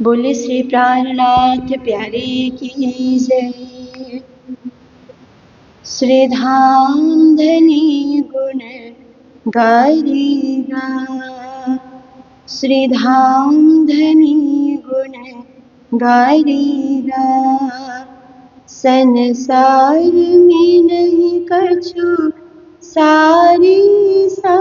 बोले श्री प्राणनाथ प्यारे की जय। श्री धाम धनी गुण गाएगा, श्री धाम धनी गुण गाएगा। संसार में नहीं कछु सारी सा,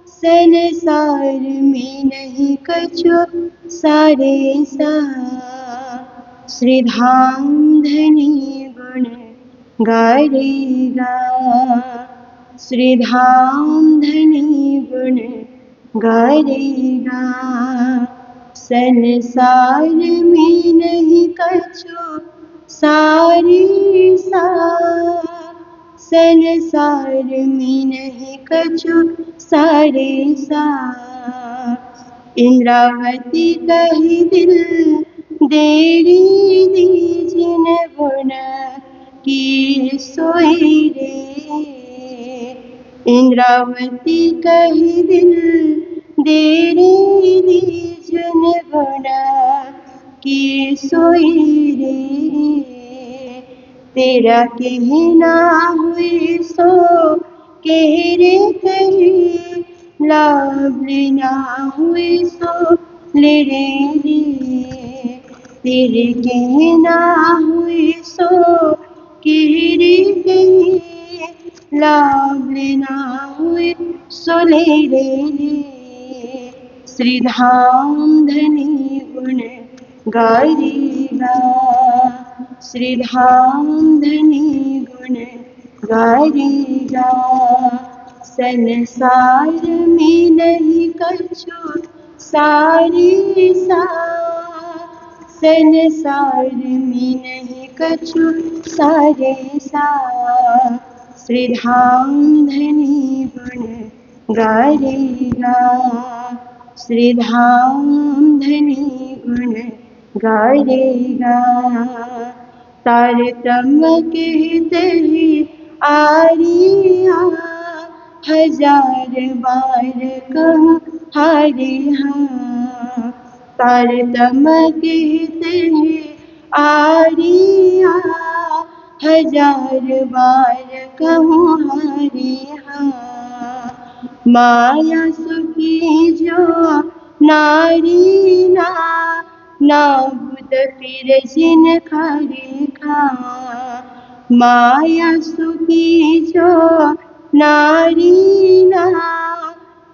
संसार में नहीं कछु सारे सा। श्री धाम धनी गुण गाएगा, श्री धाम धनी गुण गाएगा। संसार में नहीं कछु सारी सा, संसार में नहीं कछु सारे सा। इंद्रावती कही दिल देरी दीजिन गुण की सोई रे। इंद्रावती कही दिल देरी दीजिन गुण की सोई रे। तेरा कहना हुई सो कह रे कही, लाभ लेना हुई सो ले रे। तेरे कहना हुई सो कह रे कही, लाभ लेना हुई सो ले रे। श्री धाम धनी गुण गाएगा, श्री धाम धनी गुण गाएगा। संसार में नहीं कछु सारी सा, संसार में नहीं कछु सारे सा। श्री धाम धनी गुण गाएगा, श्री धाम धनी गुण गाएगा। तारतम्य के तेरी आरिया, हजार बार कहूँ हारे हाँ। तारतम्य के तेरी आरिया, हजार बार कहूँ हारे हाँ। माया सुखी जो नारी ना, ना बुध फिर जिन खारे खा। माया सुखी जो नारी ना,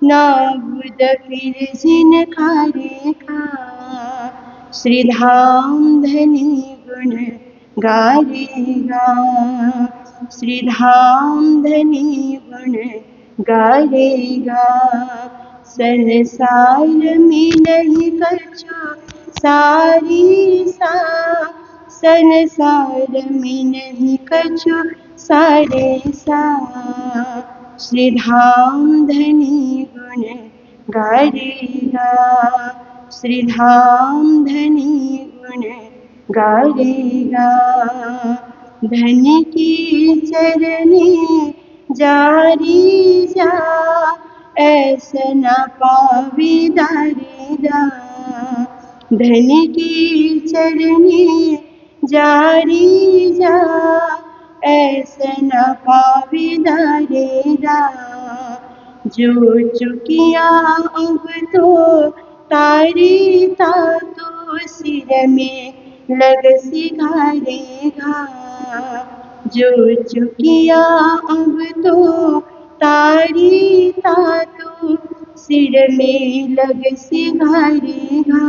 ना बुध फिर जिन खारे खा। श्री धाम धनी गुण गाएगा, श्री धाम धनी गुण गाएगा। संसार में नहीं कछु सारी सा, संसार में नहीं कछु सारे सा। श्री धाम धनी गुण गाएगा, श्री धाम धनी गुण गाएगा। धन की चरनी जारी जा, ऐसा न पावे दारीदा। धन की चरनी जारी जा, ऐसा न पावे दारीदा। जो चुकिया अब तो तारी ता, तो सिर में लग सिखारेगा। जो चुकिया अब तो तारी ता, तो सिर में लग सिखारेगा।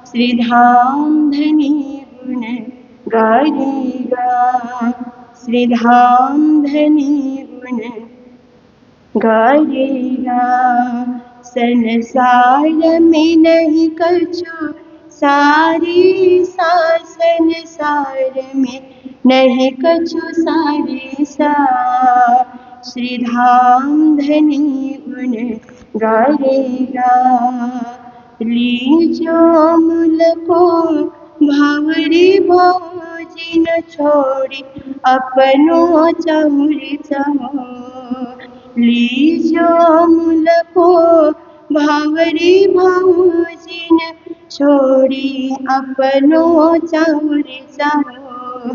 श्री धाम धनी गुण गाएगा, श्री धाम धनी गुण गाएगा। संसार में नहीं कछु सारी सा, संसार में नहीं कछु सारे सा। श्री धाम धनी गुण गाएगा। लीजो मूल को भावरी भौजी न छोड़ी, अपनो चहुरी चहो। लीजो मूल को भावरी भौजी न छोड़ी अपनो चाउर चाहो।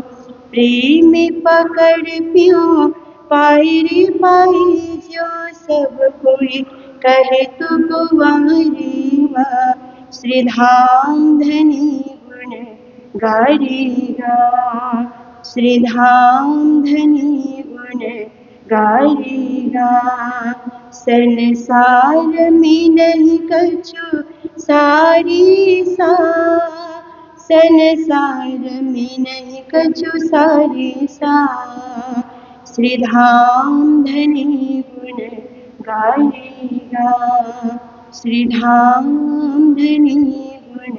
प्रेम पकड़ पियो पाई रे पाई जो सब कोई कहे तो कुंवारी माँ। श्रीधाम धनी गुण गारीगा, श्रीधाम धनी गुण गारीगा। संसार में नहीं कछु सारी सा, संसार में नहीं कछु सारी सा। श्रीधाम धनी गुण गारीगा, श्रीधाम धनी गुण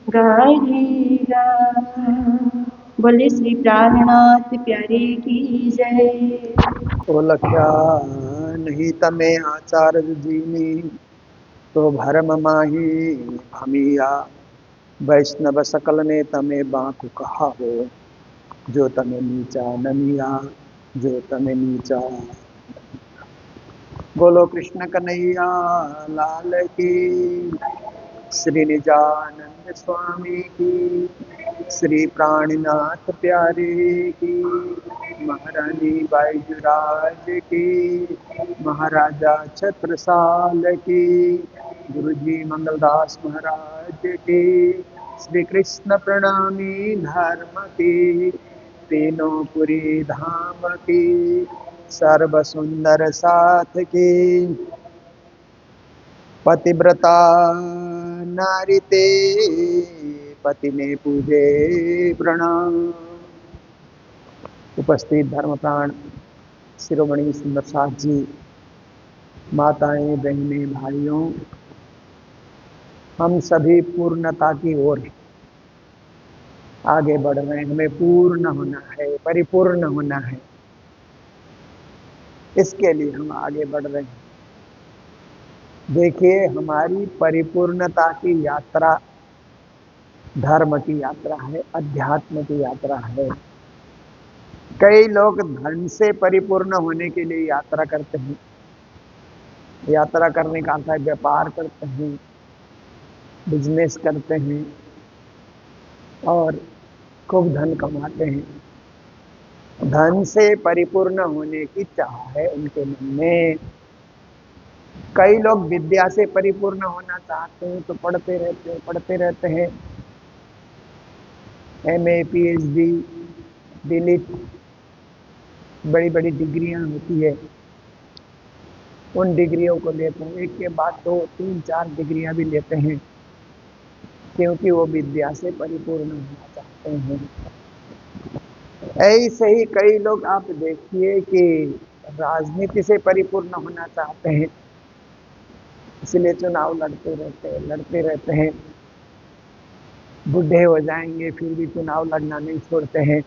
गारीगा। बोले श्री प्राणनाथ प्यारे की जय। तो लख्या नहीं तमे आचार्य दीनी, तो भरम माही भमिया। वैष्णव सकल ने तमे बांकु कहा हो, जो तमे नीचा नमिया, जो तमे नीचा। बोलो कृष्ण कन्हैया लाल की, श्री निजानंद स्वामी की, श्री प्राणनाथ प्यारे की, महारानी बाईजुराज की, महाराजा छत्रसाल की, गुरुजी मंगलदास महाराज की, श्री कृष्ण प्रणामी धर्म की, तीनों पुरी धाम की, सर्व सुंदर साथ की। पतिव्रता नारी ते पति ने पूजे प्रणाम। उपस्थित धर्म प्राण शिरोमणि सुंदर साथ जी, माताएं बहनें भाइयों, हम सभी पूर्णता की ओर आगे बढ़ रहे हैं। हमें पूर्ण होना है, परिपूर्ण होना है, इसके लिए हम आगे बढ़ रहे हैं। देखिए, हमारी परिपूर्णता की यात्रा धर्म की यात्रा है, अध्यात्म की यात्रा है। कई लोग धन से परिपूर्ण होने के लिए यात्रा करते हैं। यात्रा करने का अर्थ है व्यापार करते हैं, बिजनेस करते हैं और खूब धन कमाते हैं। धन से परिपूर्ण होने की चाह है उनके मन में। कई लोग विद्या से परिपूर्ण होना चाहते हैं, तो पढ़ते रहते हैं। MA PhD डीलिट बड़ी बड़ी डिग्रियां होती है, उन डिग्रियों को लेते हैं। एक के बाद 2, 3, 4 डिग्रियां भी लेते हैं, क्योंकि वो विद्या से परिपूर्ण होना चाहते हैं। ऐसे ही कई लोग आप देखिए कि राजनीति से परिपूर्ण होना चाहते हैं, इसलिए चुनाव लड़ते रहते हैं। बूढ़े हो जाएंगे फिर भी चुनाव लड़ना नहीं छोड़ते हैं।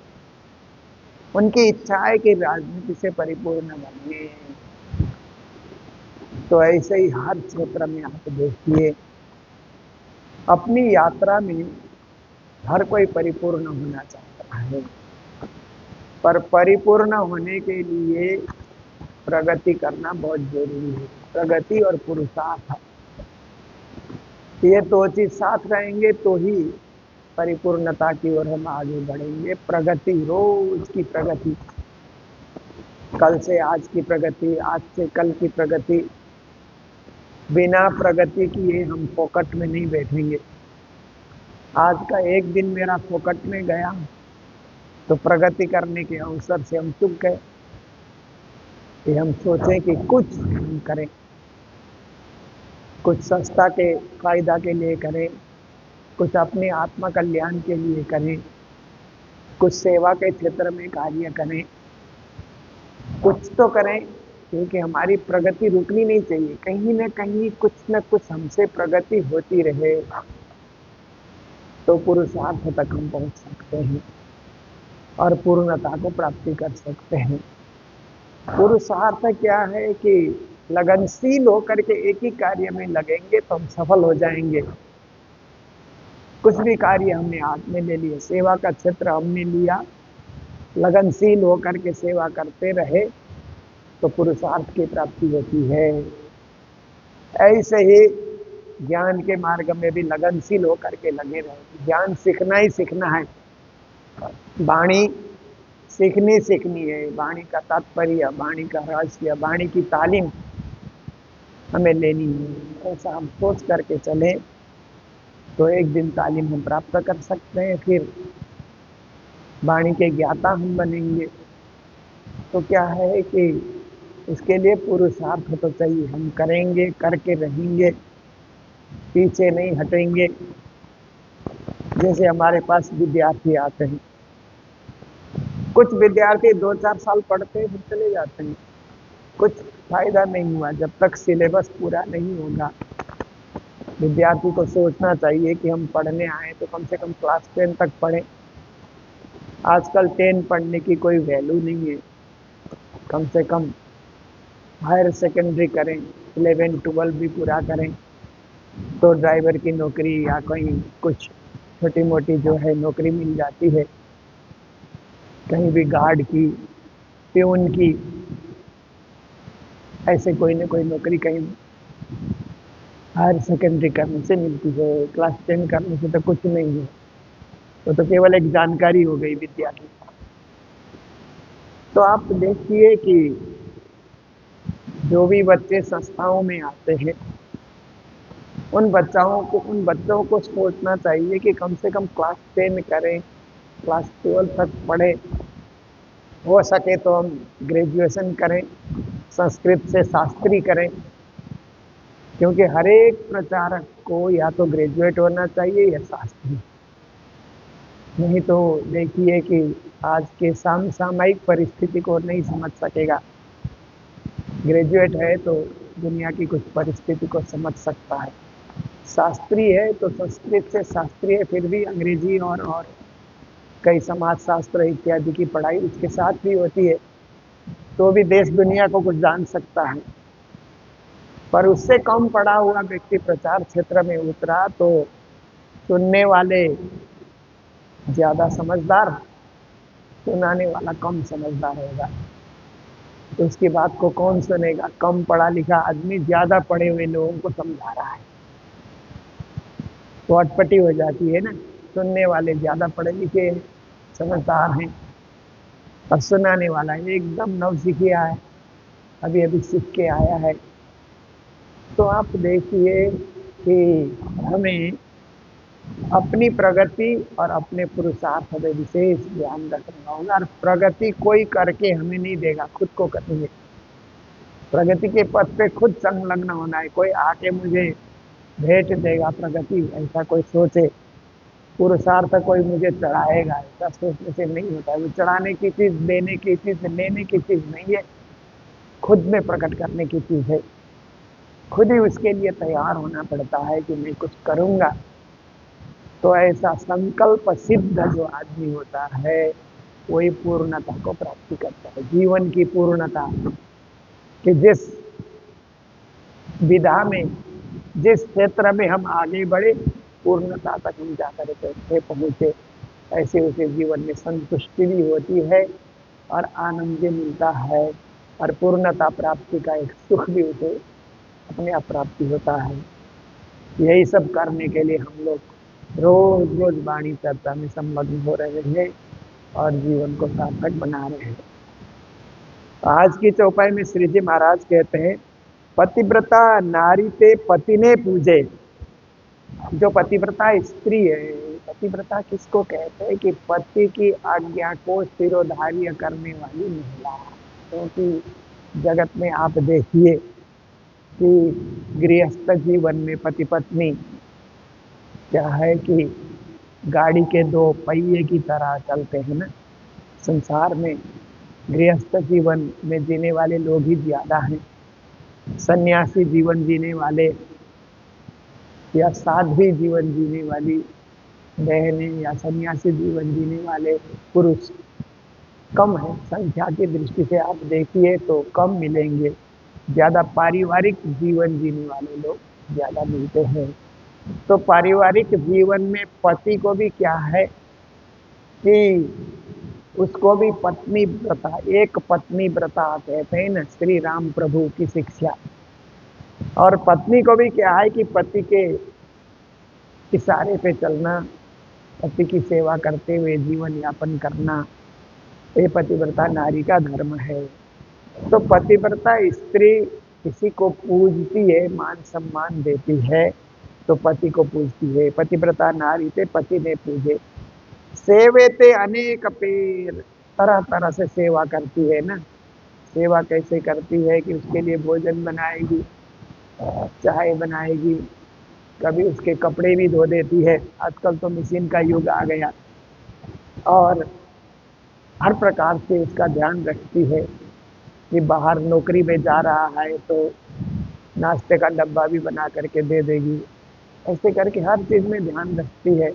उनकी इच्छा है कि राजनीति से परिपूर्ण बने। तो ऐसे ही हर क्षेत्र में आप देखिए, अपनी यात्रा में हर कोई परिपूर्ण होना चाहता है, पर परिपूर्ण होने के लिए प्रगति करना बहुत जरूरी है। प्रगति और पुरुषार्थ, ये दो चीज साथ रहेंगे तो ही परिपूर्णता की ओर हम आगे बढ़ेंगे। प्रगति, रोज की प्रगति, कल से आज की प्रगति, आज से कल की प्रगति। बिना प्रगति किए हम फोकट में नहीं बैठेंगे। आज का एक दिन मेरा फोकट में गया तो प्रगति करने के अवसर से हम चूक गए। कि हम सोचें कि कुछ हम करें, कुछ संस्था के फायदा के लिए करें, कुछ अपने आत्म कल्याण के लिए करें, कुछ सेवा के क्षेत्र में कार्य करें, कुछ तो करें, क्योंकि हमारी प्रगति रुकनी नहीं चाहिए। कहीं ना कहीं कुछ न कुछ हमसे प्रगति होती रहे तो पुरुषार्थ तक हम पहुंच सकते हैं और पूर्णता को प्राप्ति कर सकते हैं। पुरुषार्थ क्या है कि लगनशील होकर के एक ही कार्य में लगेंगे तो हम सफल हो जाएंगे। कुछ भी कार्य हमने हाथ में ले लिया, सेवा का क्षेत्र हमने लिया, लगनशील होकर के सेवा करते रहे तो पुरुषार्थ की प्राप्ति होती है। ऐसे ही ज्ञान के मार्ग में भी लगनशील होकर के लगे रहे। ज्ञान सीखना ही सीखना है, वाणी सीखनी है, वाणी का तात्पर्य, वाणी का रहस्य, वाणी की तालीम हमें लेनी है। ऐसा हम सोच करके चले तो एक दिन तालीम हम प्राप्त कर सकते हैं, फिर वाणी के ज्ञाता हम बनेंगे। तो क्या है कि इसके लिए पुरुषार्थ तो चाहिए, हम करेंगे, करके रहेंगे, पीछे नहीं हटेंगे। जैसे हमारे पास विद्यार्थी आते हैं, कुछ विद्यार्थी 2-4 साल पढ़ते हैं फिर चले जाते हैं, कुछ फायदा नहीं हुआ जब तक सिलेबस पूरा नहीं होगा। विद्यार्थी को सोचना चाहिए कि हम पढ़ने आए तो कम से कम क्लास 10 तक पढ़ें। आजकल 10 पढ़ने की कोई वैल्यू नहीं है, कम से कम हायर सेकेंडरी करें, 11-12 भी पूरा करें तो ड्राइवर की नौकरी या कहीं कुछ छोटी मोटी जो है नौकरी मिल जाती है, कहीं भी गार्ड की, प्यून की, ऐसे कोई न कोई नौकरी कहीं हायर सेकेंडरी करने से मिलती है। क्लास 10 करने से तो कुछ नहीं है, तो केवल एक जानकारी हो गई विद्यार्थी। तो आप देखिए कि जो भी बच्चे संस्थाओं में आते हैं, उन बच्चों को सोचना चाहिए कि कम से कम क्लास 10 करें, क्लास 12 तक पढ़े, हो सके तो हम ग्रेजुएशन करें, संस्कृत से शास्त्री करें, क्योंकि हर एक प्रचारक को या तो ग्रेजुएट होना चाहिए या शास्त्री। नहीं तो देखिए कि आज के सामयिक परिस्थिति को नहीं समझ सकेगा। ग्रेजुएट है तो दुनिया की कुछ परिस्थिति को समझ सकता है, शास्त्री है तो संस्कृत से शास्त्री है, फिर भी अंग्रेजी और कई समाजशास्त्र इत्यादि की पढ़ाई उसके साथ भी होती है, तो भी देश दुनिया को कुछ जान सकता है। पर उससे कम पढ़ा हुआ व्यक्ति प्रचार क्षेत्र में उतरा तो सुनने वाले ज्यादा समझदार, सुनाने वाला कम समझदार होगा। तो उसकी बात को कौन सुनेगा? कम पढ़ा लिखा आदमी ज्यादा पढ़े हुए लोगों को समझा रहा है, तो अटपटी हो जाती है ना। सुनने वाले ज्यादा पढ़े लिखे समझदार हैं, और सुनाने वाला एकदम नवसिखिया है, अभी अभी सीख के आया है। तो आप देखिए कि हमें अपनी प्रगति और अपने पुरुषार्थ में विशेष ध्यान रखना होगा, और प्रगति कोई करके हमें नहीं देगा, खुद को करनी है। प्रगति के पथ पे खुद संलग्न होना है, कोई आके मुझे भेंट देगा प्रगति, ऐसा कोई सोचे। पुरुषार्थ कोई मुझे चढ़ाएगा, ऐसा सोचने से नहीं होता है। वो चढ़ाने की चीज, देने की चीज, लेने की चीज नहीं है, खुद में प्रकट करने की चीज है। खुद ही उसके लिए तैयार होना पड़ता है कि मैं कुछ करूंगा। तो ऐसा संकल्प सिद्ध जो आदमी होता है वही पूर्णता को प्राप्ति करता है, जीवन की पूर्णता, कि जिस विधा में, जिस क्षेत्र में हम आगे बढ़े, पूर्णता तक हम जाकर के पहुंचे। ऐसे उसे जीवन में संतुष्टि भी होती है और आनंद भी मिलता है, और पूर्णता प्राप्ति का एक सुख भी उसे अपने आप प्राप्ति होता है। यही सब करने के लिए हम लोग रोज रोज वाणी चर्चा में संलग्न हो रहे हैं और जीवन को सार्थक बना रहे हैं। आज की चौपाई में श्री जी महाराज कहते हैं, पतिव्रता नारी ते पति ने पूजे। जो पतिव्रता स्त्री है, पतिव्रता किसको कहते हैं? कि पति की आज्ञा को शिरोधार्य करने वाली महिला। क्योंकि जगत में आप देखिए कि गृहस्थ जीवन में पति पत्नी क्या है कि गाड़ी के दो पहिए की तरह चलते हैं ना। संसार में गृहस्थ जीवन में जीने वाले लोग ही ज्यादा हैं। सन्यासी जीवन जीने वाले या साध्वी जीवन जीने वाली बहनें या सन्यासी जीवन जीने वाले पुरुष कम है। संख्या की दृष्टि से आप देखिए तो कम मिलेंगे, ज्यादा पारिवारिक जीवन जीने वाले लोग ज्यादा मिलते हैं। तो पारिवारिक जीवन में पति को भी क्या है कि उसको भी पत्नी व्रता, एक पत्नी व्रता कहते हैं ना, श्री राम प्रभु की शिक्षा। और पत्नी को भी क्या है कि पति के इशारे पे चलना, पति की सेवा करते हुए जीवन यापन करना, ये पतिव्रता नारी का धर्म है। तो पतिव्रता स्त्री किसी को पूजती है, मान सम्मान देती है, तो पति को पूजती है। पतिव्रता नारी थे, पति ने पूजे। सेवेते अनेक पेर, तरह तरह से सेवा करती है ना। सेवा कैसे करती है कि उसके लिए भोजन बनाएगी, चाय बनाएगी, कभी उसके कपड़े भी धो देती है। आजकल तो मशीन का युग आ गया, और हर प्रकार से उसका ध्यान रखती है कि बाहर नौकरी में जा रहा है तो नाश्ते का डब्बा भी बना करके दे देगी। ऐसे करके हर चीज में ध्यान रखती है।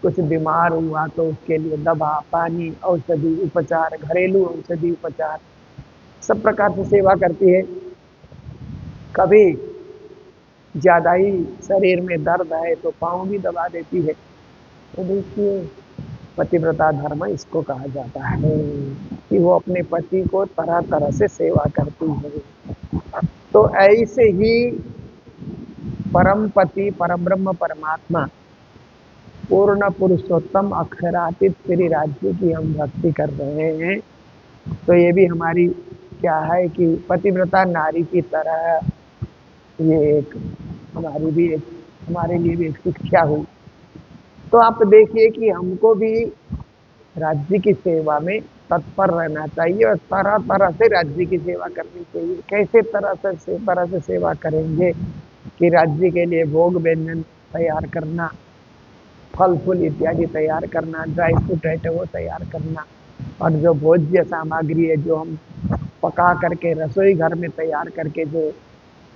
कुछ बीमार हुआ तो उसके लिए दवा पानी औषधि उपचार, घरेलू औषधि उपचार, सब प्रकार से सेवा करती है। कभी ज्यादा ही शरीर में दर्द है तो पाँव भी दबा देती है। तो देखिए, पतिव्रता धर्म इसको कहा जाता है कि वो अपने पति को तरह तरह से सेवा करती है। तो ऐसे ही परम पति परम ब्रह्म परमात्मा पूर्ण पुरुषोत्तम अक्षरातीत श्री राज्य की हम भक्ति कर रहे हैं। तो ये भी हमारी क्या है कि पतिव्रता नारी की तरह ये एक हमारी भी एक हमारे लिए भी एक शिक्षा हुई। तो आप देखिए कि हमको भी राज्य की सेवा में तत्पर रहना चाहिए और तरह तरह से राज्य की सेवा करनी चाहिए। कैसे तरह से सेवा करेंगे कि राज्य के लिए भोग व्यंजन तैयार करना, फल फूल इत्यादि तैयार करना, ड्राई फ्रूट है तो वो तैयार करना, और जो भोज्य सामग्री है जो हम पका करके रसोई घर में तैयार करके जो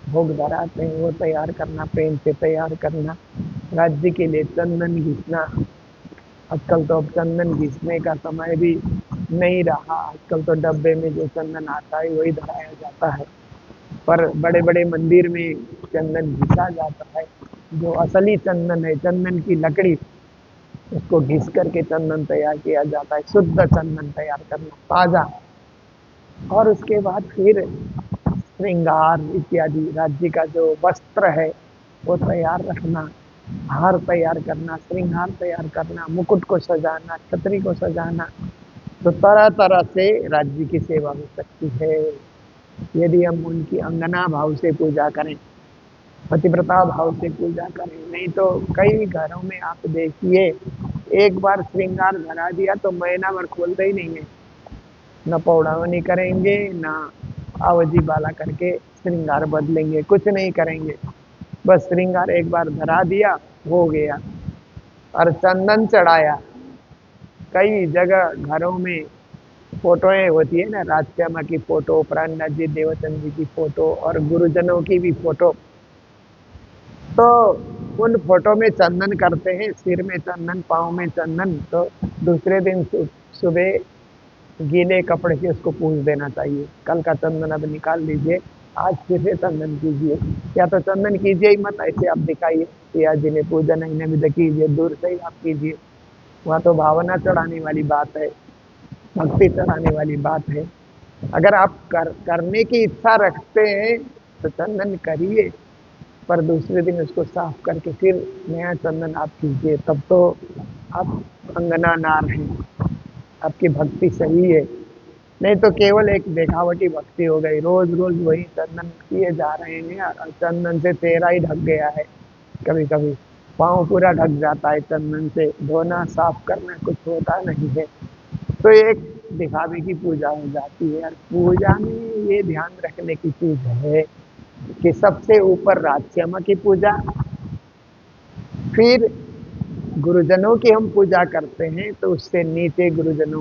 भोग धराते हैं वो तैयार करना, प्रेम से तैयार करना। राज्य के लिए चंदन घिसना, आजकल तो अब चंदन घिसने का समय भी नहीं रहा। आजकल तो डब्बे में जो चंदन आता है वही धराया जाता है, पर बड़े बड़े मंदिर में चंदन घिसा जाता है। जो असली चंदन है, चंदन की लकड़ी, उसको घिस करके चंदन तैयार किया जाता है, शुद्ध चंदन तैयार करना ताजा। और उसके बाद फिर श्रृंगार इत्यादि राज्य का जो वस्त्र है वो तैयार रखना, हार तैयार करना, श्रृंगार तैयार करना, मुकुट को सजाना, छतरी को सजाना। तो तरह तरह से राज्य की सेवा हो सकती है यदि हम उनकी अंगना भाव से पूजा करें, पतिव्रता भाव से पूजा करें। नहीं तो कई घरों में आप देखिए, एक बार श्रृंगार धरा दिया तो महीना भर खोलते ही नहीं है, न पौड़ावनी करेंगे न आवजी बाला करके श्रृंगार बदलेंगे, कुछ नहीं करेंगे। बस श्रृंगार एक बार धरा दिया, हो गया। और चंदन चढ़ाया, कई जगह घरों में फोटोएं होती है ना, राजश्यामा की फोटो, प्राणनाथ जी देवचंद जी की फोटो और गुरुजनों की भी फोटो। तो उन फोटो में चंदन करते हैं, सिर में चंदन, पाँव में चंदन। तो दूसरे दिन सुबह गीले कपड़े से उसको पूछ देना चाहिए, कल का चंदन अब निकाल लीजिए, आज फिर से चंदन कीजिए। या तो चंदन कीजिए ही मत, ऐसे आप दिखाइए कि आज जिन्हें पूजन है इन्हें भी कीजिए, दूर से ही आप कीजिए। वहाँ तो भावना चढ़ाने वाली बात है, भक्ति चढ़ाने वाली बात है। अगर आप करने की इच्छा रखते हैं तो चंदन करिए, पर दूसरे दिन उसको साफ करके फिर नया चंदन आप कीजिए, तब तो आप अंगना नार हैं, आपकी भक्ति सही है। नहीं तो केवल एक दिखावटी भक्ति हो गई, रोज रोज वही चंदन किए जा रहे हैं और चंदन से चेहरा ही ढक गया है, कभी कभी पाँव पूरा ढक जाता है चंदन से, धोना साफ करना कुछ होता नहीं है। तो एक दिखावे की पूजा हो जाती है। और पूजा में ये ध्यान रखने की चीज है कि सबसे ऊपर राजश्यामा की पूजा, फिर गुरुजनों की हम पूजा करते हैं तो उससे नीचे गुरुजनों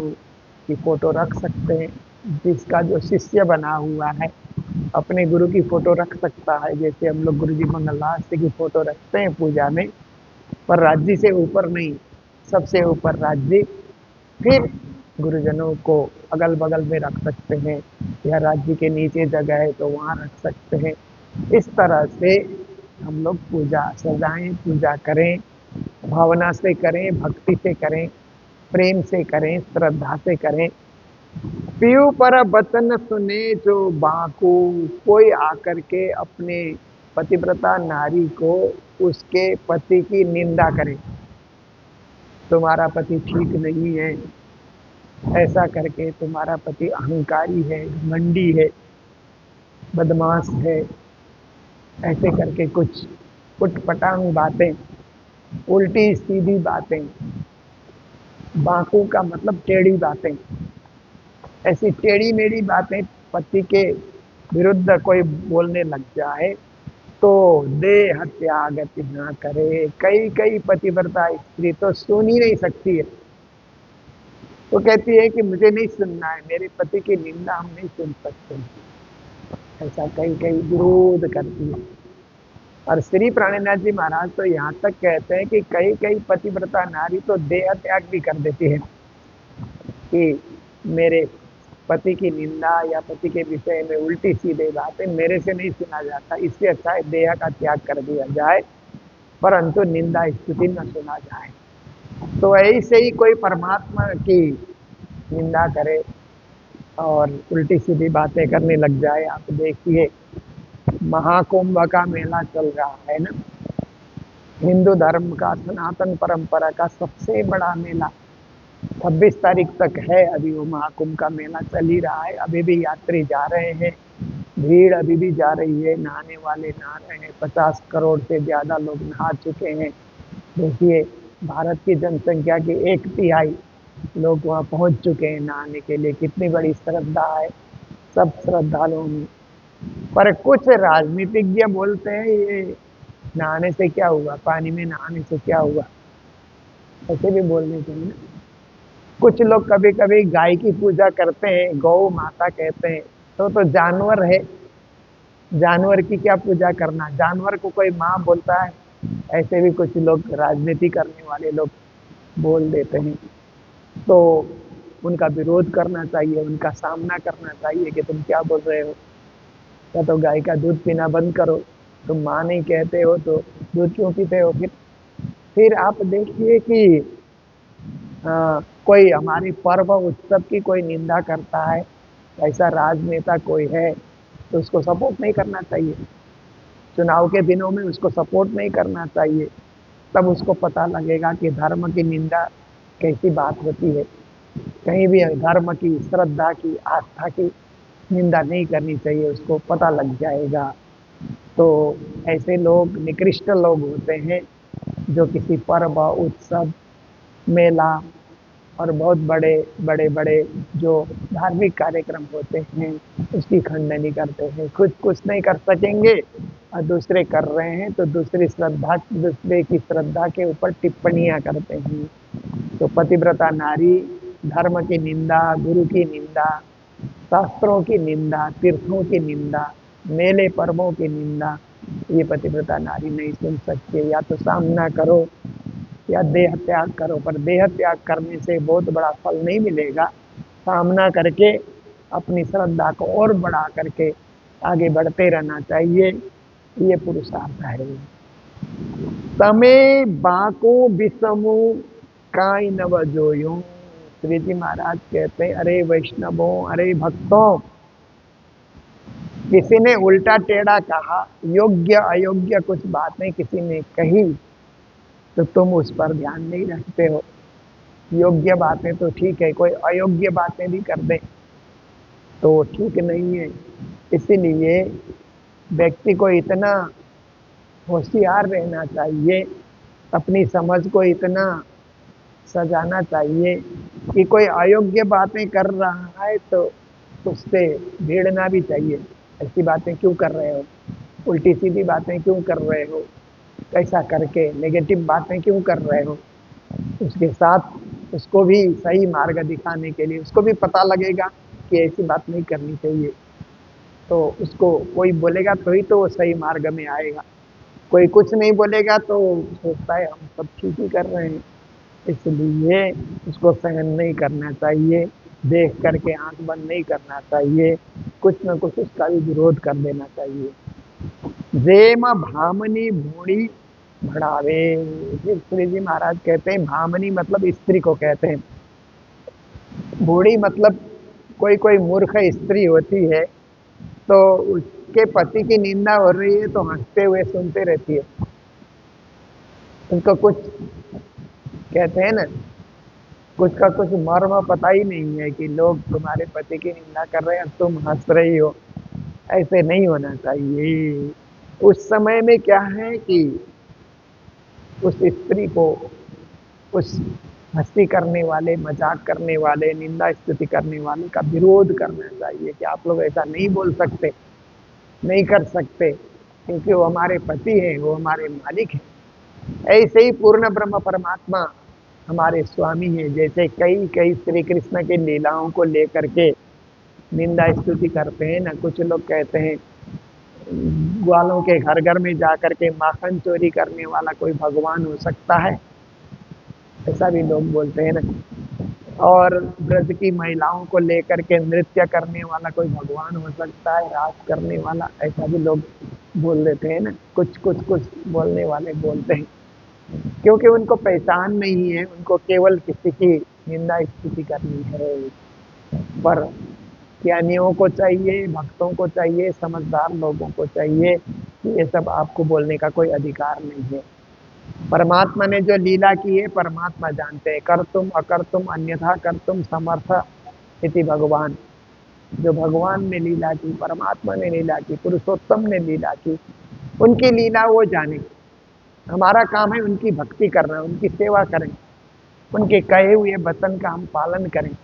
की फोटो रख सकते हैं। जिसका जो शिष्य बना हुआ है अपने गुरु की फोटो रख सकता है, जैसे हम लोग गुरु जी मंगलदास जी की फोटो रखते हैं पूजा में, पर राज्य से ऊपर नहीं, सबसे ऊपर राज्य। फिर गुरुजनों को अगल बगल में रख सकते हैं, या राज्य के नीचे जगह है तो वहाँ रख सकते हैं। इस तरह से हम लोग पूजा सजाएं, पूजा करें, भावना से करें, भक्ति से करें, प्रेम से करें, श्रद्धा से करें। पीयू पर बचन सुने जो बांकू, कोई आकर के अपने पतिव्रता नारी को उसके पति की निंदा करे, तुम्हारा पति ठीक नहीं है, ऐसा करके तुम्हारा पति अहंकारी है, घमंडी है, बदमाश है, ऐसे करके कुछ उटपटांग बातें, उल्टी सीधी बातें, बांकू का मतलब टेढ़ी बातें, ऐसी टेढ़ी मेढ़ी बातें पति के विरुद्ध कोई बोलने लग जाए तो देह त्यागति ना करे। कई कई पतिव्रता स्त्री तो सुन ही नहीं सकती है, तो कहती है कि मुझे नहीं सुनना है, मेरे पति की निंदा हम नहीं सुन सकते, ऐसा कई कई विरोध करती है। और श्री प्राणीनाथ जी महाराज तो यहाँ तक कहते हैं कि कई कई पतिव्रता नारी तो देह त्याग भी कर देती है कि मेरे पति की निंदा या पति के विषय में उल्टी सीधे बातें मेरे से नहीं सुना जाता, इससे अच्छा है देह का त्याग कर दिया जाए, परंतु निंदा स्तुति न सुना जाए। तो ऐसे ही कोई परमात्मा की निंदा करे और उल्टी सीधी बातें करने लग जाए। आप देखिए महाकुंभ का मेला चल रहा है ना, हिंदू धर्म का सनातन परंपरा का सबसे बड़ा मेला 26 तारीख तक है। अभी वो महाकुंभ का मेला चल ही रहा है, अभी भी यात्री जा रहे हैं, भीड़ अभी भी जा रही है, नहाने वाले नहा रहे हैं, 50 करोड़ से ज्यादा लोग नहा चुके हैं। देखिए भारत की जनसंख्या की 1/3 लोग वहाँ पहुँच चुके हैं नहाने के लिए, कितनी बड़ी श्रद्धा है सब श्रद्धालुओं में। पर कुछ राजनीतिज्ञ बोलते हैं ये नहाने से क्या हुआ, पानी में नहाने से क्या हुआ, ऐसे भी बोलने चाहिए ना। कुछ लोग कभी कभी गाय की पूजा करते हैं, गौ माता कहते हैं, तो जानवर है, जानवर की क्या पूजा करना, जानवर को कोई माँ बोलता है, ऐसे भी कुछ लोग राजनीति करने वाले लोग बोल देते हैं। तो उनका विरोध करना चाहिए, उनका सामना करना चाहिए कि तुम क्या बोल रहे हो, या तो गाय का दूध पीना बंद करो, तुम माँ नहीं कहते हो तो दूध क्यों पीते हो। फिर आप देखिए कि कोई हमारी पर्व उत्सव की कोई निंदा करता है, ऐसा राजनेता कोई है तो उसको सपोर्ट नहीं करना चाहिए, चुनाव के दिनों में उसको सपोर्ट नहीं करना चाहिए, तब उसको पता लगेगा कि धर्म की निंदा कैसी बात होती है। कहीं भी धर्म की, श्रद्धा की, आस्था की निंदा नहीं करनी चाहिए, उसको पता लग जाएगा। तो ऐसे लोग निकृष्ट लोग होते हैं जो किसी पर्व उत्सव मेला और बहुत बड़े बड़े बड़े जो धार्मिक कार्यक्रम होते हैं उसकी खंडनी करते हैं, खुद कुछ नहीं कर सकेंगे और दूसरे कर रहे हैं तो दूसरे की श्रद्धा के ऊपर टिप्पणियां करते हैं। तो पतिव्रता नारी धर्म की निंदा, गुरु की निंदा, शास्त्रों की निंदा, तीर्थों की निंदा, मेले पर्वों की निंदा, ये पतिव्रता नारी नहीं सुन सकती। या तो सामना करो या देह त्याग करो, पर देह त्याग करने से बहुत बड़ा फल नहीं मिलेगा, सामना करके अपनी श्रद्धा को और बढ़ा करके आगे बढ़ते रहना चाहिए, ये पुरुषार्थ है। तमे बाको विषमु काई नव जोयो। श्री जी महाराज कहते हैं अरे वैष्णवों, अरे भक्तों, किसी ने उल्टा टेढ़ा कहा, योग्य अयोग्य कुछ बातें किसी ने कही तो तुम उस पर ध्यान नहीं रखते हो। योग्य बातें तो ठीक है, कोई अयोग्य बातें भी कर दे तो ठीक नहीं है। इसीलिए व्यक्ति को इतना होशियार रहना चाहिए, अपनी समझ को इतना सजाना चाहिए कि कोई अयोग्य बातें कर रहा है तो उससे भिड़ना भी चाहिए। ऐसी बातें क्यों कर रहे हो, उल्टी सीधी बातें क्यों कर रहे हो, कैसा करके नेगेटिव बातें क्यों कर रहे हो, उसके साथ उसको भी सही मार्ग दिखाने के लिए उसको भी पता लगेगा कि ऐसी बात नहीं करनी चाहिए। तो उसको कोई बोलेगा तो ही तो वो सही मार्ग में आएगा, कोई कुछ नहीं बोलेगा तो सोचता है हम सब ठीक ही कर रहे हैं। इसलिए उसको सहन नहीं करना चाहिए, देख करके आंख बंद नहीं करना चाहिए, कुछ न कुछ उसका भी विरोध कर देना चाहिए। जेम भामनी भूणी भड़ावे। फिर श्री जी महाराज कहते हैं भामनी मतलब स्त्री को कहते हैं, बूढ़ी मतलब कोई कोई मूर्ख स्त्री होती है तो उसके पति की निंदा हो रही है तो हंसते हुए सुनते रहती है। उनको कुछ कहते हैं ना, कुछ का कुछ मर्म पता ही नहीं है कि लोग तुम्हारे पति की निंदा कर रहे हैं, तुम हंस रही हो। ऐसे नहीं होना चाहिए। उस समय में क्या है कि उस स्त्री को उस हंसी करने वाले, मजाक करने वाले, निंदा स्तुति करने वाले का विरोध करना चाहिए कि आप लोग ऐसा नहीं बोल सकते, नहीं कर सकते, क्योंकि वो हमारे पति हैं, वो हमारे मालिक हैं। ऐसे ही पूर्ण ब्रह्म परमात्मा हमारे स्वामी हैं। जैसे कई कई श्री कृष्ण के लीलाओं को लेकर के निंदा स्तुति करते हैं ना, कुछ लोग कहते हैं ग्वालों के घर घर में जाकर के माखन चोरी करने वाला कोई भगवान हो सकता है, ऐसा भी लोग बोलते हैं ना। और ब्रज की महिलाओं को लेकर के नृत्य करने वाला कोई भगवान हो सकता है, रास करने वाला, ऐसा भी लोग बोल देते हैं ना। कुछ कुछ कुछ बोलने वाले बोलते हैं, क्योंकि उनको पहचान नहीं है, उनको केवल किसी की निंदा स्तुति करनी है। पर ज्ञानियों को चाहिए, भक्तों को चाहिए, समझदार लोगों को चाहिए कि ये सब आपको बोलने का कोई अधिकार नहीं है। परमात्मा ने जो लीला की है परमात्मा जानते हैं। कर तुम अकर तुम अन्यथा कर तुम समर्थ इति भगवान। जो भगवान ने लीला की, परमात्मा ने लीला की, पुरुषोत्तम ने लीला की, उनकी लीला वो जाने। हमारा काम है उनकी भक्ति करना, उनकी सेवा करें, उनके कहे हुए वचन का हम पालन करें।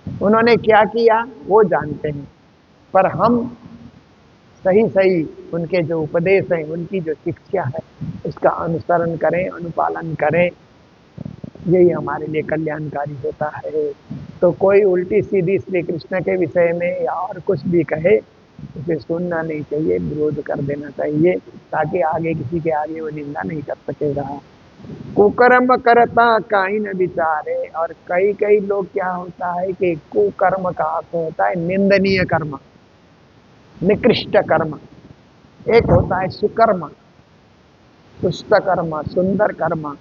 उन्होंने क्या किया वो जानते हैं, पर हम सही सही उनके जो उपदेश हैं, उनकी जो शिक्षा है, उसका अनुसरण करें, अनुपालन करें। यही हमारे लिए कल्याणकारी होता है। तो कोई उल्टी सीधी श्री कृष्ण के विषय में या और कुछ भी कहे, उसे सुनना नहीं चाहिए, विरोध कर देना चाहिए, ताकि आगे किसी के आगे वो निंदा नहीं कर सकेगा। कुकर्म करता काई न विचारे। और कई कई लोग क्या होता है कि कुकर्म का अर्थ होता है निंदनीय कर्म, निकृष्ट कर्म। एक होता है सुकर्म, सुष्ट कर्म, सुंदर कर्म,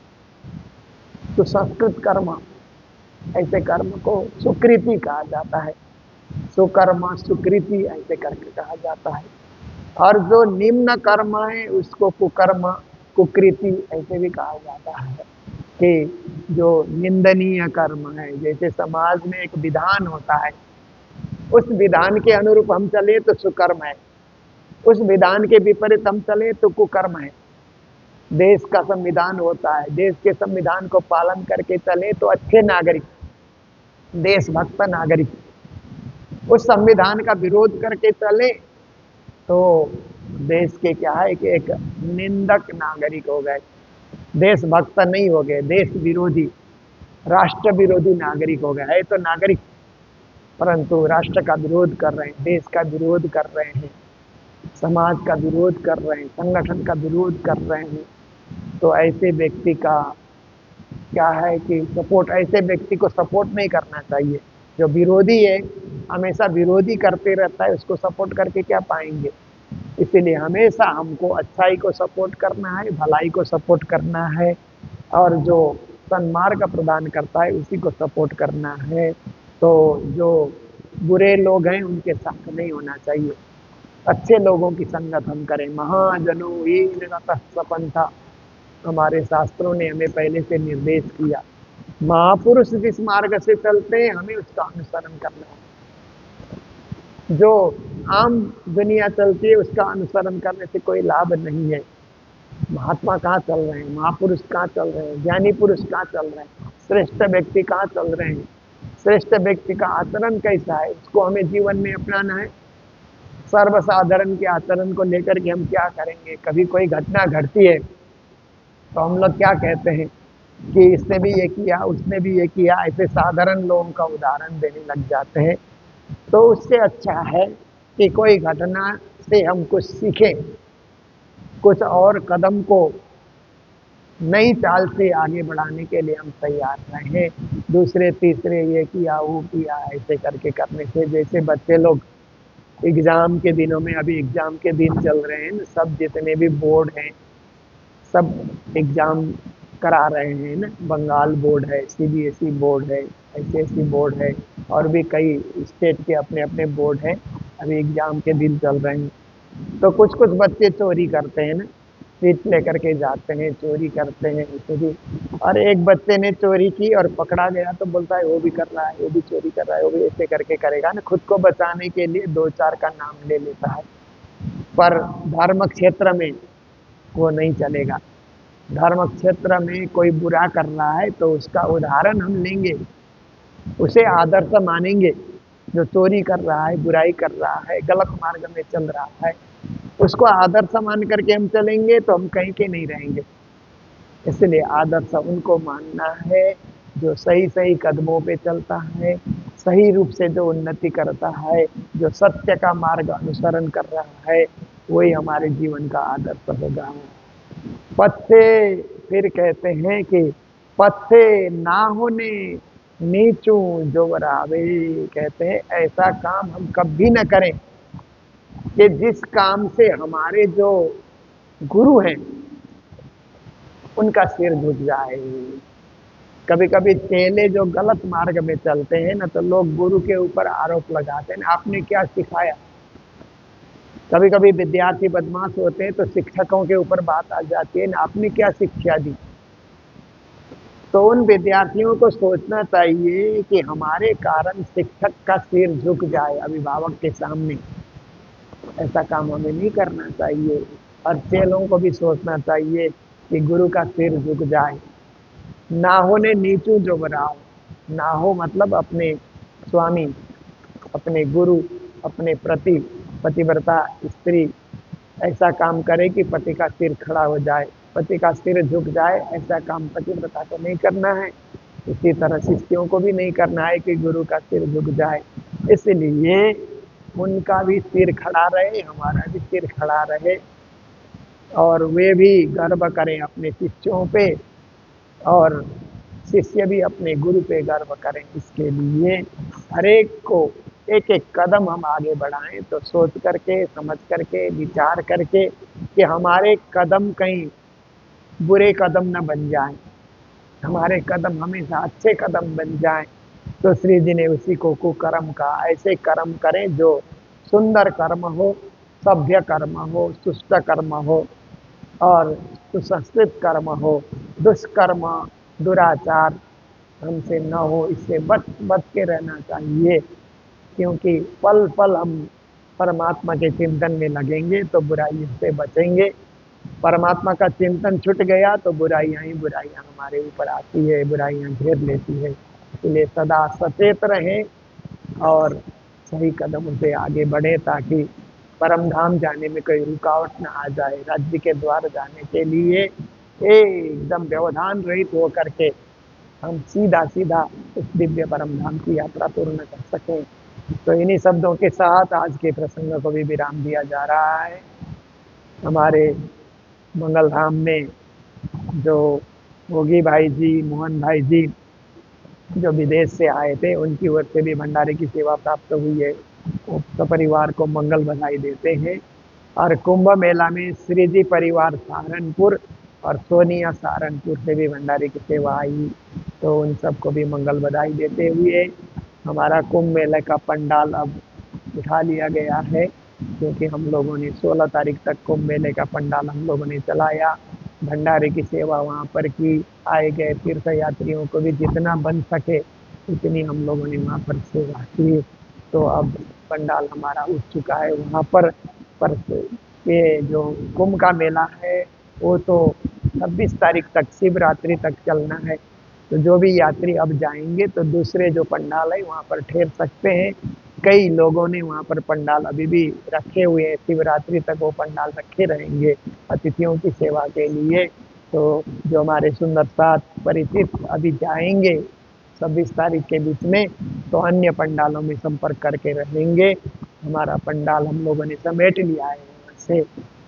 सुसंस्कृत कर्म। ऐसे कर्म को सुकृति कहा जाता है। सुकर्म सुकृति ऐसे करके कहा जाता है। और जो निम्न कर्म है उसको कुकर्म कुकृति ऐसे भी कहा जाता है, कि जो निंदनीय कर्म है। जैसे समाज में एक विधान होता है, उस विधान के अनुरूप हम चले तो सुकर्म है, उस विधान के विपरीत हम चले तो कुकर्म है। देश का संविधान होता है, देश के संविधान को पालन करके चले तो अच्छे नागरिक, देशभक्त नागरिक। उस संविधान का विरोध करके चले तो देश के क्या है कि एक निंदक नागरिक हो गए, देशभक्त नहीं हो गए, देश विरोधी, राष्ट्र विरोधी नागरिक हो गए। है तो नागरिक, परंतु राष्ट्र का विरोध कर रहे हैं, देश का विरोध कर रहे हैं, समाज का विरोध कर रहे हैं, संगठन का विरोध कर रहे हैं। तो ऐसे व्यक्ति का क्या है कि सपोर्ट, ऐसे व्यक्ति को सपोर्ट नहीं करना चाहिए। जो विरोधी है, हमेशा विरोधी करते रहता है, उसको सपोर्ट करके क्या पाएंगे। इसीलिए हमेशा हमको अच्छाई को सपोर्ट करना है, भलाई को सपोर्ट करना है, और जो सन्मार्ग प्रदान करता है उसी को सपोर्ट करना है। तो जो बुरे लोग हैं उनके साथ नहीं होना चाहिए, अच्छे लोगों की संगत हम करें। महाजनो ही सपंथा, हमारे शास्त्रों ने हमें पहले से निर्देश किया। महापुरुष जिस मार्ग से चलते हैं हमें उसका अनुसरण करना है। जो आम दुनिया चलती है उसका अनुसरण करने से कोई लाभ नहीं है। महात्मा कहाँ चल रहे हैं, महापुरुष कहाँ चल रहे हैं, ज्ञानी पुरुष कहाँ चल रहे हैं, श्रेष्ठ व्यक्ति कहाँ चल रहे हैं, श्रेष्ठ व्यक्ति का आचरण कैसा है, उसको हमें जीवन में अपनाना है। सर्वसाधारण के आचरण को लेकर के हम क्या करेंगे। कभी कोई घटना घटती है तो हम लोग क्या कहते हैं कि इसने भी ये किया, उसने भी ये किया, ऐसे साधारण लोगों का उदाहरण देने लग जाते हैं। तो उससे अच्छा है कि कोई घटना से हम कुछ सीखें, कुछ और कदम को नई चाल से आगे बढ़ाने के लिए हम तैयार रहें। दूसरे तीसरे ये किया वो किया ऐसे करके करने से, जैसे बच्चे लोग एग्जाम के दिनों में, अभी एग्जाम के दिन चल रहे हैं, सब जितने भी बोर्ड हैं सब एग्जाम करा रहे हैं ना। बंगाल बोर्ड है, सीबीएसई बोर्ड है, आईसीएसई बोर्ड है, और भी कई स्टेट के अपने अपने बोर्ड हैं। अभी एग्जाम के दिन चल रहे हैं। तो कुछ कुछ बच्चे चोरी करते हैं ना, सीट लेकर के जाते हैं, चोरी करते हैं चोरी। और एक बच्चे ने चोरी की और पकड़ा गया तो बोलता है वो भी कर रहा है, वो भी चोरी कर रहा है, वो भी ऐसे करके करेगा ना, खुद को बचाने के लिए दो चार का नाम ले लेता है। पर धर्म क्षेत्र में वो नहीं चलेगा। धर्म क्षेत्र में कोई बुरा कर रहा है तो उसका उदाहरण हम लेंगे, उसे आदर्श मानेंगे। जो चोरी कर रहा है, बुराई कर रहा है, गलत मार्ग में चल रहा है, उसको आदर्श मान करके हम चलेंगे तो हम कहीं के नहीं रहेंगे। इसलिए आदर्श उनको मानना है जो सही सही कदमों पे चलता है, सही रूप से जो उन्नति करता है, जो सत्य का मार्ग अनुसरण कर रहा है, वही हमारे जीवन का आदर्श होगा। पथ से फिर कहते हैं कि पथ से ना होने नीचू जो बरावे। कहते हैं ऐसा काम हम कभी न करें कि जिस काम से हमारे जो गुरु हैं उनका सिर झुक जाए। कभी कभी चेले जो गलत मार्ग में चलते हैं ना, तो लोग गुरु के ऊपर आरोप लगाते हैं, आपने क्या सिखाया। कभी कभी विद्यार्थी बदमाश होते हैं तो शिक्षकों के ऊपर बात आ जाती है ना, आपने क्या शिक्षा दी। तो उन विद्यार्थियों को सोचना चाहिए कि हमारे कारण शिक्षक का सिर झुक जाए अभिभावक के सामने, ऐसा काम हमें नहीं करना चाहिए। और चेलों को भी सोचना चाहिए कि गुरु का सिर झुक जाए। ना होने नीचू जो बराव। ना हो मतलब अपने स्वामी, अपने गुरु, अपने प्रति पतिव्रता स्त्री ऐसा काम करे कि पति का सिर खड़ा हो जाए, पति का सिर झुक जाए, ऐसा काम पतिव्रता को नहीं करना है। इसी तरह शिष्यों को भी नहीं करना है कि गुरु का सिर झुक जाए। इसलिए उनका भी सिर खड़ा रहे, हमारा भी सिर खड़ा रहे, और वे भी गर्व करें अपने शिष्यों पे, और शिष्य भी अपने गुरु पे गर्व करें। इसके लिए हरेक को एक एक कदम हम आगे बढ़ाएं, तो सोच करके, समझ करके, विचार करके कि हमारे कदम कहीं बुरे कदम न बन जाएं, हमारे कदम हमेशा अच्छे कदम बन जाएं। तो श्री जी ने उसी को कुकर्म कहा। ऐसे कर्म करें जो सुंदर कर्म हो, सभ्य कर्म हो, सुष्ट कर्म हो और सुसंस्कृत कर्म हो। दुष्कर्म, दुराचार हमसे न हो, इससे बच बच के रहना चाहिए। क्योंकि पल पल हम परमात्मा के चिंतन में लगेंगे तो बुराइयों से बचेंगे। परमात्मा का चिंतन छूट गया तो बुराइयां ही बुराइयां हमारे ऊपर आती है, बुराइयां घेर लेती है। इसलिए सदा सचेत रहें और सही कदमों से आगे बढ़े, ताकि परम धाम जाने में कोई रुकावट ना आ जाए। राज्य के द्वार जाने के लिए एकदम व्यवधान रहित होकर के हम सीधा सीधा उस दिव्य परम धाम की यात्रा पूर्ण कर सकें। तो इन्हीं शब्दों के साथ आज के प्रसंग को भी विराम दिया जा रहा है। हमारे मंगल धाम में जो योगी भाई जी, मोहन भाई जी जो विदेश से आए थे, उनकी ओर से भी भंडारे की सेवा प्राप्त हुई है। उक्त परिवार को मंगल बधाई देते हैं। और कुंभ मेला में श्री जी परिवार सहारनपुर और सोनिया सहारनपुर से भी भंडारे की सेवा आई, तो उन सबको भी मंगल बधाई देते हुए हमारा कुंभ मेले का पंडाल अब उठा लिया गया है, क्योंकि हम लोगों ने 16 तारीख तक कुंभ मेले का पंडाल हम लोगों ने चलाया, भंडारे की सेवा वहाँ पर की। आए गए तीर्थ यात्रियों को भी जितना बन सके उतनी हम लोगों ने वहाँ पर सेवा की। तो अब पंडाल हमारा उठ चुका है वहाँ पर ये जो कुंभ का मेला है वो तो 26 तारीख तक, शिवरात्रि तक चलना है। तो जो भी यात्री अब जाएंगे तो दूसरे जो पंडाल है वहाँ पर ठहर सकते हैं। कई लोगों ने वहाँ पर पंडाल अभी भी रखे हुए हैं, शिवरात्रि तक वो पंडाल रखे रहेंगे अतिथियों की सेवा के लिए। तो जो हमारे सुंदर साथ परिचित अभी जाएंगे 26 तारीख के बीच में, तो अन्य पंडालों में संपर्क करके रहेंगे। हमारा पंडाल हम लोगों ने समेट लिया है वहाँ से,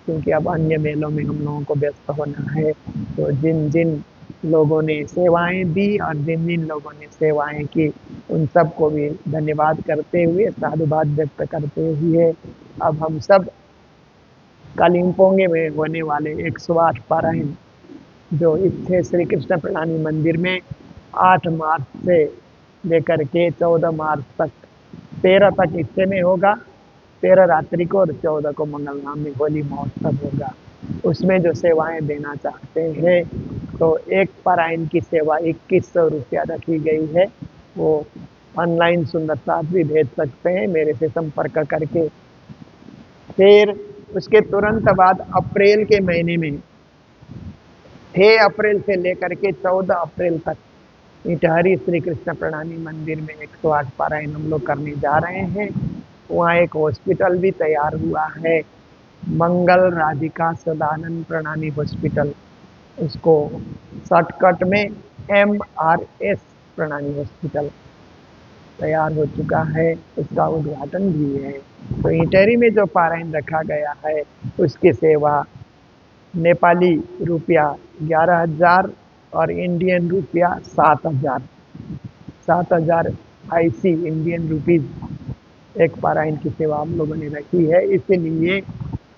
क्योंकि अब अन्य मेलों में हम लोगों को व्यस्त होना है। तो जिन जिन लोगों ने सेवाएं दी और जिन जिन लोगों ने सेवाएं की, उन सबको भी धन्यवाद करते हुए, साधुवाद व्यक्त करते हुए अब हम सब कालिम्पोंगे में होने वाले 108 पारायण, जो इत्थे श्री कृष्ण प्रणामी मंदिर में 8 मार्च से लेकर के 14 मार्च तक, 13 तक इत्थे में होगा 13 रात्रि को और 14 को मंगलधाम में होली महोत्सव होगा। उसमें जो सेवाएं देना चाहते हैं तो एक पारायण की सेवा 2100 रुपया रखी गई है। वो ऑनलाइन सुंदर साथ भी भेज सकते हैं मेरे से संपर्क करके। फिर उसके तुरंत बाद अप्रैल के महीने में 6 अप्रैल से लेकर के 14 अप्रैल तक इटहरी श्री कृष्ण प्रणामी मंदिर में 108 पारायण हम लोग करने जा रहे हैं। वहाँ एक हॉस्पिटल भी तैयार हुआ है, मंगल राधिका सदानंद प्रणामी हॉस्पिटल। उसको शॉर्टकट में MRS प्रणामी हॉस्पिटल तैयार हो चुका है, उसका उद्घाटन भी है। तो इटहरी में जो पारायण रखा गया है उसकी सेवा नेपाली रुपया 11,000 और इंडियन रुपया 7,000, 7,000 IC इंडियन रुपीज एक पारायण की सेवा हम लोगों ने रखी है। इसलिए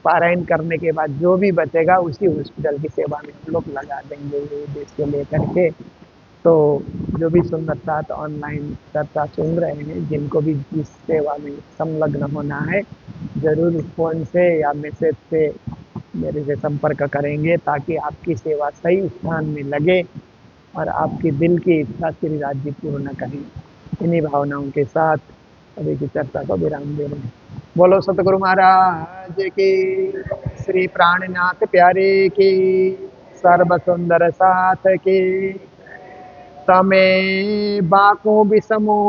पारायण करने के बाद जो भी बचेगा उसी हॉस्पिटल की सेवा में हम लोग लगा देंगे ये उद्देश्य लेकर के। तो जो भी सुंदर साथ ऑनलाइन चर्चा सुन रहे हैं, जिनको भी इस सेवा में संलग्न होना है, जरूर फ़ोन से या मैसेज से मेरे से संपर्क करेंगे ताकि आपकी सेवा सही स्थान में लगे और आपकी दिल की इच्छा श्री राज जी पूर्ण करें। इन्हीं भावनाओं के साथ अभी की चर्चा को विराम दे रहे हैं। बोलो सतगुरु महाराज की, श्री प्राणनाथ प्यारे की, सर्व सुंदर साथ की। तमे बाको विषमो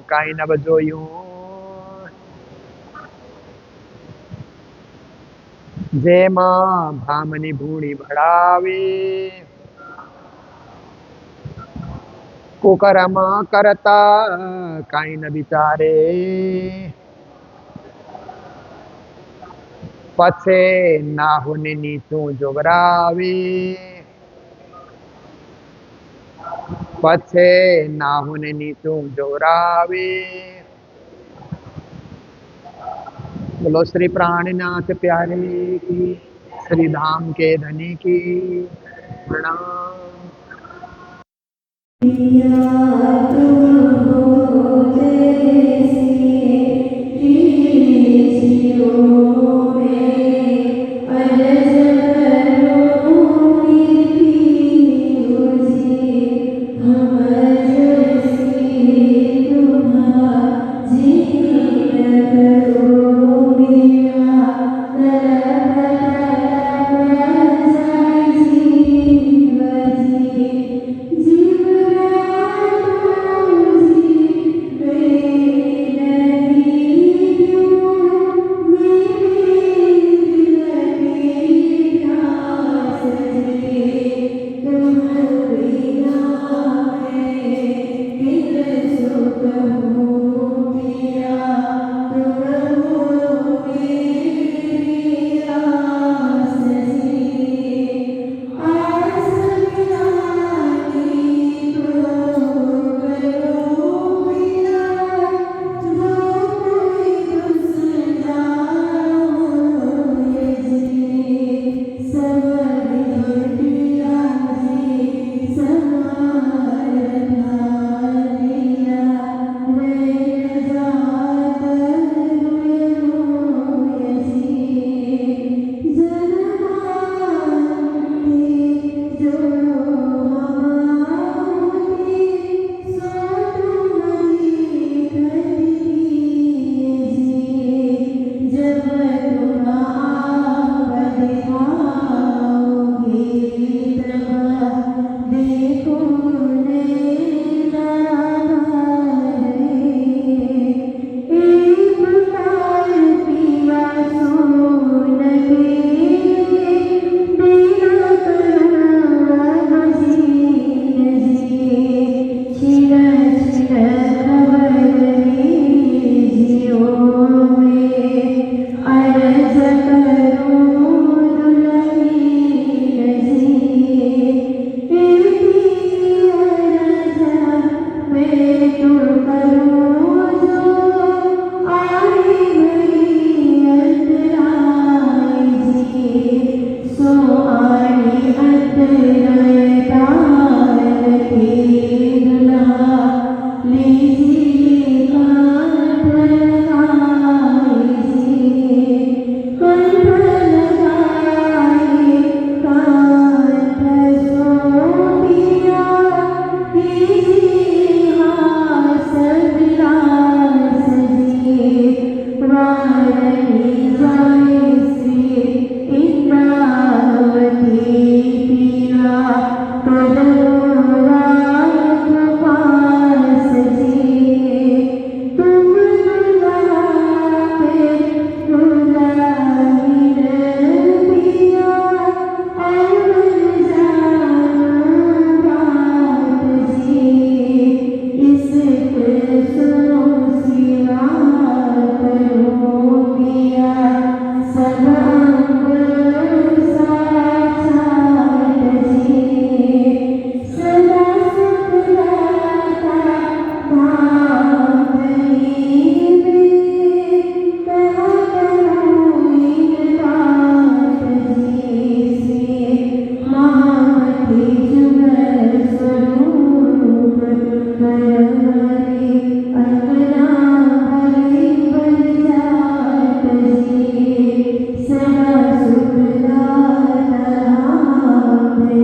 काई नव जोयूं, जेमा भामनी भूणी भड़ावे, कुकर्म करता काई न विचारे, पछे नाहुन नीचू जोगरावे, पछे नाहुन नीचू जोगरावे। बोलो श्री प्राणनाथ प्यारे की, श्री धाम के धनी की, प्रणाम।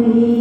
हरि